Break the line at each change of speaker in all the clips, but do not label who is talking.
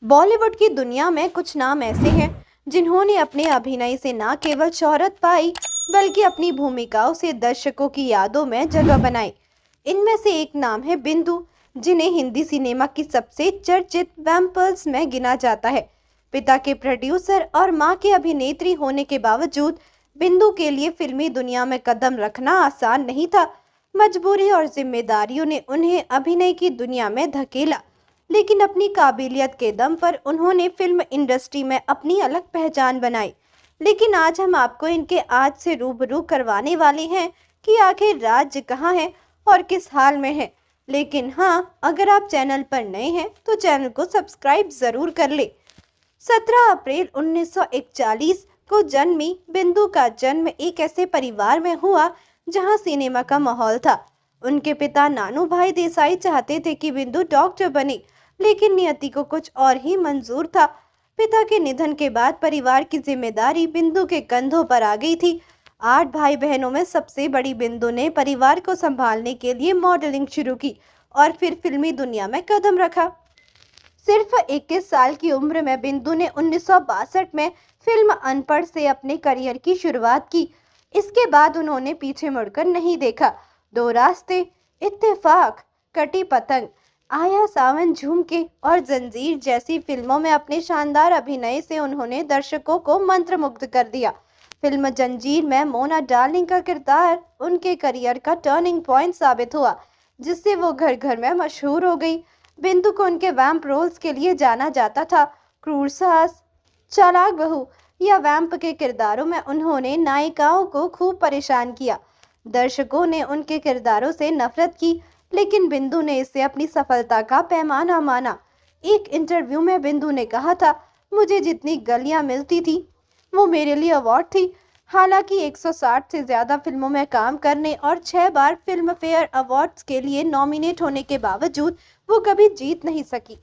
बॉलीवुड की दुनिया में कुछ नाम ऐसे हैं जिन्होंने अपने अभिनय से न केवल शोहरत पाई बल्कि अपनी भूमिकाओं से दर्शकों की यादों में जगह बनाई। इनमें से एक नाम है बिंदु, जिन्हें हिंदी सिनेमा की सबसे चर्चित वैम्पर्स में गिना जाता है। पिता के प्रोड्यूसर और मां के अभिनेत्री होने के बावजूद बिंदु के लिए फिल्मी दुनिया में कदम रखना आसान नहीं था। मजबूरी और जिम्मेदारियों ने उन्हें अभिनय की दुनिया में धकेला, लेकिन अपनी काबिलियत के दम पर उन्होंने फिल्म इंडस्ट्री में अपनी अलग पहचान बनाई। लेकिन आज हम आपको इनके आज से रूबरू करवाने वाले हैं कि आखिर राज कहाँ है और किस हाल में है। लेकिन हाँ, अगर आप चैनल पर नए हैं तो चैनल को सब्सक्राइब जरूर कर ले। 17 अप्रैल 1941 को जन्मी बिंदु का जन्म एक ऐसे परिवार में हुआ जहां सिनेमा का माहौल था। उनके पिता नानू भाई देसाई चाहते थे कि बिंदु डॉक्टर बने, लेकिन नियति को कुछ और ही मंजूर था। पिता के निधन के बाद परिवार की जिम्मेदारी बिंदु के कंधों पर आ गई थी। 8 भाई बहनों में सबसे बड़ी बिंदु ने परिवार को संभालने के लिए मॉडलिंग शुरू की और फिर फिल्मी दुनिया में कदम रखा। सिर्फ 21 साल की उम्र में बिंदु ने 1962 में फिल्म अनपढ़ से अपने करियर की शुरुआत की। इसके बाद उन्होंने पीछे मुड़कर नहीं देखा। 2 रास्ते, इत्तेफाक, कटी पतंग, आया सावन झुमके और जंजीर जैसी फिल्मों में अपने शानदार अभिनय से उन्होंने दर्शकों को मंत्रमुग्ध कर दिया। फिल्म जंजीर में मोना डार्लिंग का किरदार उनके करियर का टर्निंग पॉइंट साबित हुआ, जिससे वो घर घर में मशहूर हो गई। बिंदु को उनके वैम्प रोल्स के लिए जाना जाता था। क्रूर सास, चालाक बहू या वैम्प के किरदारों में उन्होंने नायिकाओं को खूब परेशान किया। दर्शकों ने उनके किरदारों से नफरत की, लेकिन बिंदु ने इसे अपनी सफलता का पैमाना माना। एक इंटरव्यू में बिंदु ने कहा था, मुझे जितनी गलियां मिलती थी वो मेरे लिए अवार्ड थी। हालांकि 160 से ज्यादा फिल्मों में काम करने और 6 बार फिल्म फेयर अवार्ड्स के लिए नॉमिनेट होने के बावजूद वो कभी जीत नहीं सकी।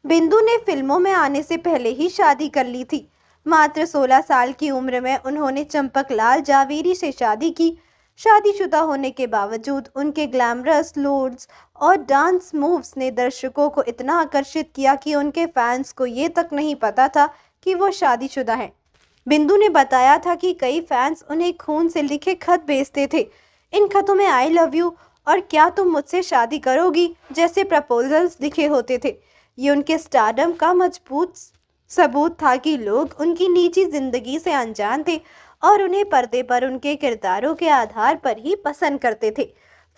बिंदु ने फिल्मों में आने से पहले ही शादी कर ली थी। मात्र 16 साल की उम्र में उन्होंने चंपकलाल जावेरी से शादी की। शादीशुदा होने के बावजूद उनके ग्लैमरस लुक्स और डांस मूव्स ने दर्शकों को इतना आकर्षित किया कि उनके फैंस को ये तक नहीं पता था कि वो शादीशुदा हैं। बिंदु ने बताया था कि कई फैंस उन्हें खून से लिखे खत भेजते थे। इन खतों में आई लव यू और क्या तुम मुझसे शादी करोगी जैसे प्रपोजल्स लिखे होते थे। ये उनके स्टारडम का मजबूत सबूत था कि लोग उनकी निजी जिंदगी से अनजान थे और उन्हें पर्दे पर उनके किरदारों के आधार पर ही पसंद करते थे।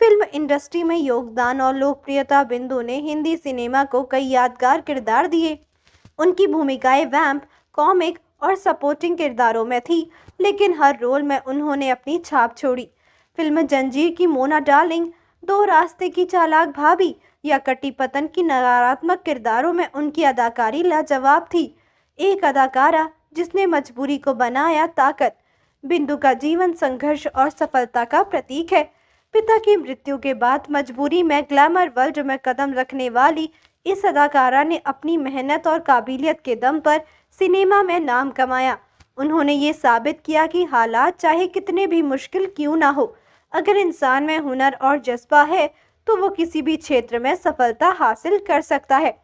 फिल्म इंडस्ट्री में योगदान और लोकप्रियता बिंदु ने हिंदी सिनेमा को कई यादगार किरदार दिए। उनकी भूमिकाएं वैम्प, कॉमिक और सपोर्टिंग किरदारों में थी, लेकिन हर रोल में उन्होंने अपनी छाप छोड़ी। फिल्म जंजीर की मोना डार्लिंग, 2 रास्ते की चालाक भाभी या कटी पतंग की नकारात्मक किरदारों में उनकी अदाकारी लाजवाब थी। एक अदाकारा जिसने मजबूरी को बनाया ताकत। बिंदु का जीवन संघर्ष और सफलता का प्रतीक है। पिता की मृत्यु के बाद मजबूरी में ग्लैमर वर्ल्ड में कदम रखने वाली इस अदाकारा ने अपनी मेहनत और काबिलियत के दम पर सिनेमा में नाम कमाया। उन्होंने ये साबित किया कि हालात चाहे कितने भी मुश्किल क्यों ना हो, अगर इंसान में हुनर और जज्बा है तो वो किसी भी क्षेत्र में सफलता हासिल कर सकता है।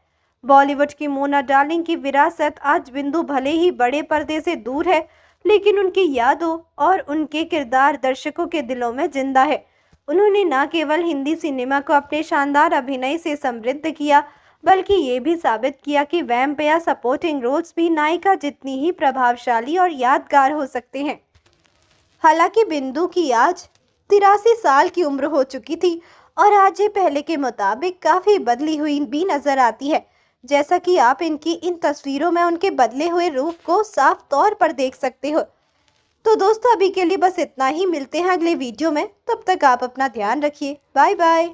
बॉलीवुड की मोना डार्लिंग की विरासत आज बिंदु भले ही बड़े पर्दे से दूर है, लेकिन उनकी यादों और उनके किरदार दर्शकों के दिलों में जिंदा है। उन्होंने न केवल हिंदी सिनेमा को अपने शानदार अभिनय से समृद्ध किया, बल्कि ये भी साबित किया कि वैम्प या सपोर्टिंग रोल्स भी नायिका जितनी ही प्रभावशाली और यादगार हो सकते हैं। हालांकि बिंदु की आज 83 साल की उम्र हो चुकी थी और आज ये पहले के मुताबिक काफ़ी बदली हुई भी नजर आती है। जैसा कि आप इनकी इन तस्वीरों में उनके बदले हुए रूप को साफ तौर पर देख सकते हो। तो दोस्तों, अभी के लिए बस इतना ही। मिलते हैं अगले वीडियो में। तब तक आप अपना ध्यान रखिए। Bye bye.